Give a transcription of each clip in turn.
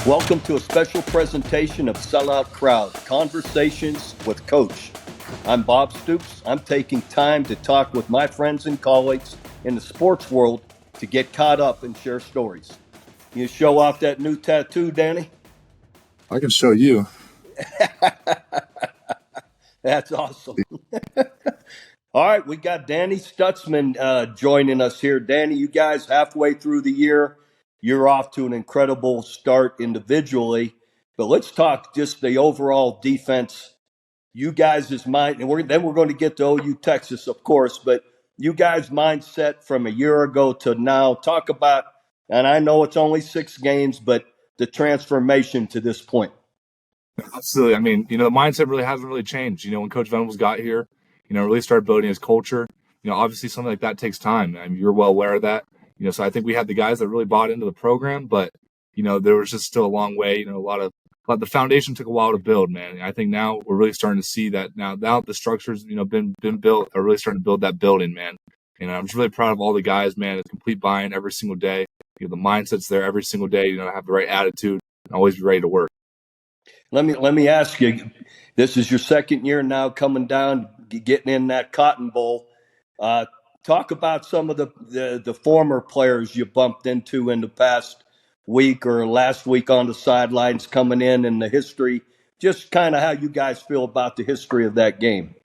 Welcome to a special presentation of Sellout Crowd, Conversations with Coach. I'm Bob Stoops. I'm taking time to talk with my friends and colleagues in the sports world to get caught up and share stories. You show off that new tattoo, Danny? I can show you. That's awesome. All right, we got Danny Stutsman joining us here. Danny, you guys halfway through the year. You're off to an incredible start individually, but let's talk just the overall defense. You guys' mind, and we're going to get to OU Texas, of course, but you guys' mindset from a year ago to now. Talk about, and I know it's only 6 games, but the transformation to this point. Absolutely. I mean, the mindset really hasn't really changed. When Coach Venables got here, really started building his culture. Obviously something like that takes time. I mean, you're well aware of that. So I think we had the guys that really bought into the program, but, there was just still a long way. A lot of the foundation took a while to build, man. And I think now we're really starting to see that now the structures, been built, are really starting to build that building, man. And I'm just really proud of all the guys, man. It's complete buy-in every single day. The mindset's there every single day. Have the right attitude and always be ready to work. Let me ask you. This is your second year now, coming down, getting in that Cotton Bowl. Talk about some of the former players you bumped into in the past week or last week on the sidelines, coming in, and the history. Just kind of how you guys feel about the history of that game.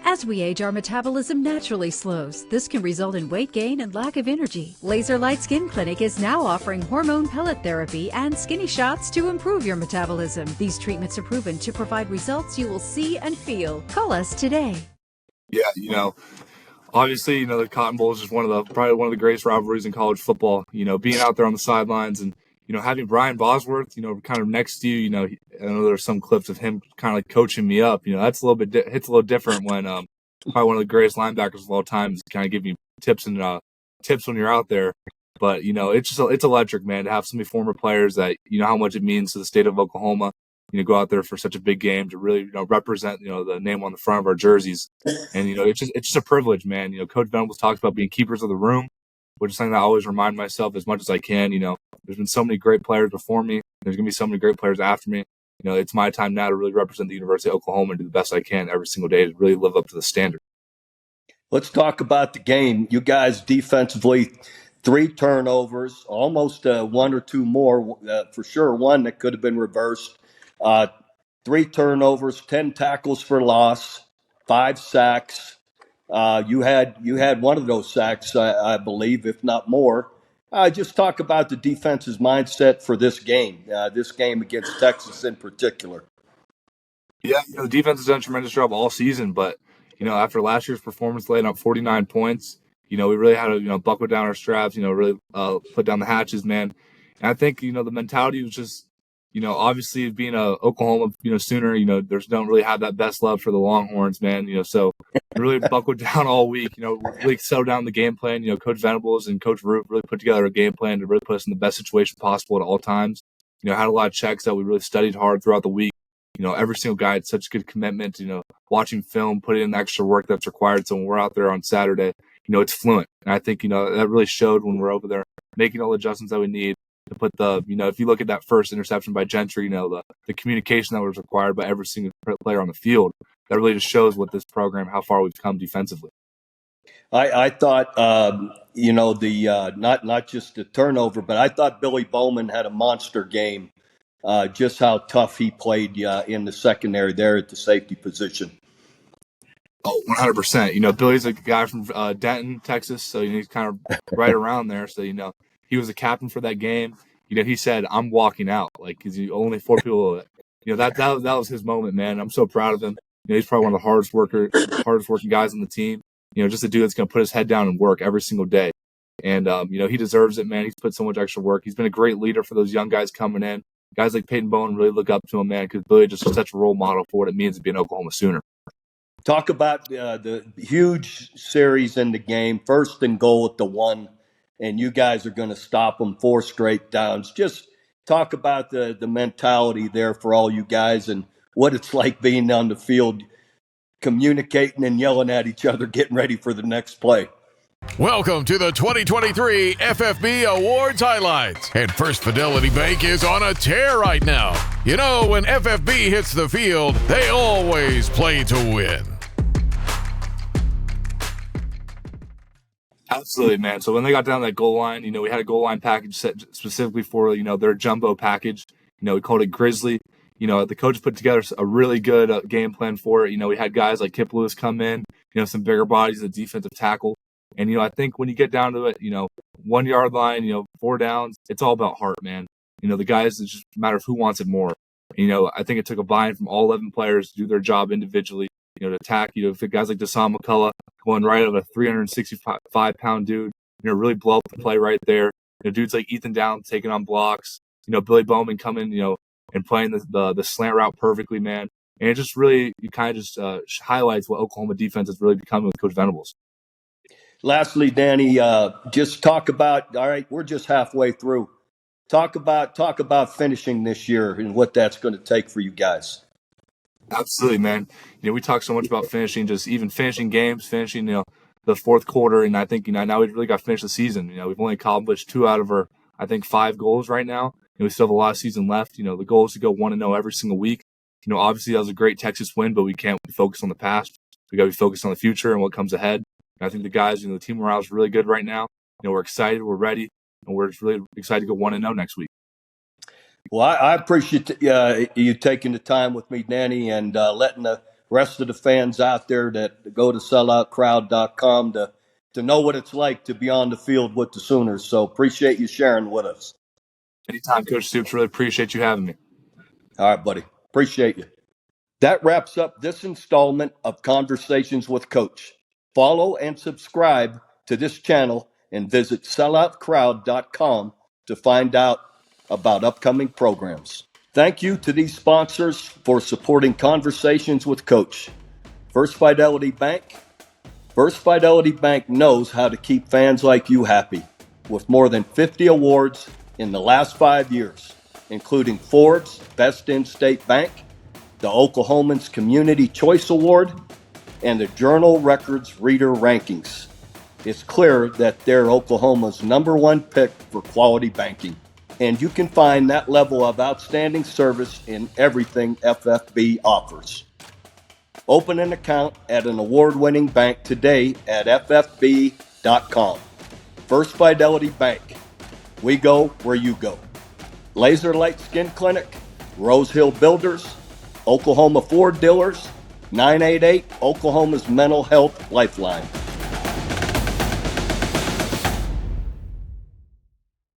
As we age, our metabolism naturally slows. This can result in weight gain and lack of energy. Laser Light Skin Clinic is now offering hormone pellet therapy and skinny shots to improve your metabolism. These treatments are proven to provide results you will see and feel. Call us today. Yeah, obviously, the Cotton Bowl is just probably one of the greatest rivalries in college football. Being out there on the sidelines and, having Brian Bosworth, kind of next to you, I know there's some clips of him kind of like coaching me up. That's a little bit, hits a little different when probably one of the greatest linebackers of all time is kind of giving you tips when you're out there. But, it's electric, man, to have so many former players that, how much it means to the state of Oklahoma. Go out there for such a big game to really, represent, the name on the front of our jerseys. And, it's just a privilege, man. Coach Venables talks about being keepers of the room, which is something that I always remind myself as much as I can. There's been so many great players before me. There's going to be so many great players after me. It's my time now to really represent the University of Oklahoma and do the best I can every single day to really live up to the standard. Let's talk about the game. You guys defensively, 3 turnovers, almost 1 or 2 more, for sure. One that could have been reversed. 3 turnovers, 10 tackles for loss, 5 sacks. You had one of those sacks, I believe, if not more. Just talk about the defense's mindset for this game against Texas in particular. Yeah, the defense has done a tremendous job all season, but after last year's performance, laying up 49 points, we really had to buckle down our straps, really put down the hatches, man. And I think the mentality was just, obviously being a Oklahoma, Sooner, there's don't really have that best love for the Longhorns, man. So really buckled down all week. Really settled down the game plan. Coach Venables and Coach Root really put together a game plan to really put us in the best situation possible at all times. Had a lot of checks that we really studied hard throughout the week. Every single guy had such good commitment. Watching film, putting in the extra work that's required. So when we're out there on Saturday, it's fluent. And I think that really showed when we're over there making all the adjustments that we need. To put if you look at that first interception by Gentry, the communication that was required by every single player on the field, that really just shows what this program, how far we've come defensively. I thought, not just the turnover, but I thought Billy Bowman had a monster game. Just how tough he played in the secondary there at the safety position. Oh, 100%. Billy's a guy from Denton, Texas, so he's kind of right around there. So he was the captain for that game. He said, "I'm walking out," because only 4 people. That was his moment, man. I'm so proud of him. He's probably one of the hardest working guys on the team. Just a dude that's going to put his head down and work every single day. And he deserves it, man. He's put so much extra work. He's been a great leader for those young guys coming in. Guys like Peyton Bowen really look up to him, man, because Billy just such a role model for what it means to be an Oklahoma Sooner. Talk about the huge series in the game, 1st and goal at the 1, and you guys are going to stop them 4 straight downs. Just talk about the mentality there for all you guys and what it's like being on the field, communicating and yelling at each other, getting ready for the next play. Welcome to the 2023 FFB Awards highlights. And First Fidelity Bank is on a tear right now. You know, when FFB hits the field, they always play to win. Absolutely, man. So when they got down that goal line, we had a goal line package set specifically for, their jumbo package. We called it Grizzly. The coach put together a really good game plan for it. We had guys like Kip Lewis come in, some bigger bodies, the defensive tackle. And, I think when you get down to it, 1 yard line, 4 downs, it's all about heart, man. The guys, it's just a matter of who wants it more. I think it took a buy-in from all 11 players to do their job individually, to attack, guys like Deshaun McCullough going right at a 365-pound dude, really blow up the play right there. Dudes like Ethan Downs taking on blocks, Billy Bowman coming, and playing the slant route perfectly, man. And it just really, highlights what Oklahoma defense has really become with Coach Venables. Lastly, Danny, just talk about, all right, we're just halfway through. Talk about finishing this year and what that's going to take for you guys. Absolutely, man. We talk so much about finishing, just even finishing games, finishing, the fourth quarter. And I think, now we've really got to finish the season. We've only accomplished 2 out of our, I think, 5 goals right now. We still have a lot of season left. The goal is to go 1-0 every single week. Obviously that was a great Texas win, but we can't focus on the past. We got to be focused on the future and what comes ahead. And I think the guys, the team morale is really good right now. We're excited, we're ready, and we're just really excited to go 1-0 next week. Well, I appreciate you taking the time with me, Danny, and letting the rest of the fans out there that go to selloutcrowd.com to know what it's like to be on the field with the Sooners. So appreciate you sharing with us. Anytime, Coach Stoops. Really appreciate you having me. All right, buddy. Appreciate you. That wraps up this installment of Conversations with Coach. Follow and subscribe to this channel and visit selloutcrowd.com to find out about upcoming programs. Thank you to these sponsors for supporting Conversations with Coach. First Fidelity Bank. First Fidelity Bank knows how to keep fans like you happy, with more than 50 awards in the last 5 years, including Forbes Best In-State Bank, the Oklahomans Community Choice Award, and the Journal Records Reader Rankings. It's clear that they're Oklahoma's #1 pick for quality banking. And you can find that level of outstanding service in everything FFB offers. Open an account at an award-winning bank today at ffb.com. First Fidelity Bank. We go where you go. Laser Light Skin Clinic, Rose Hill Builders, Oklahoma Ford Dealers, 988 Oklahoma's Mental Health Lifeline.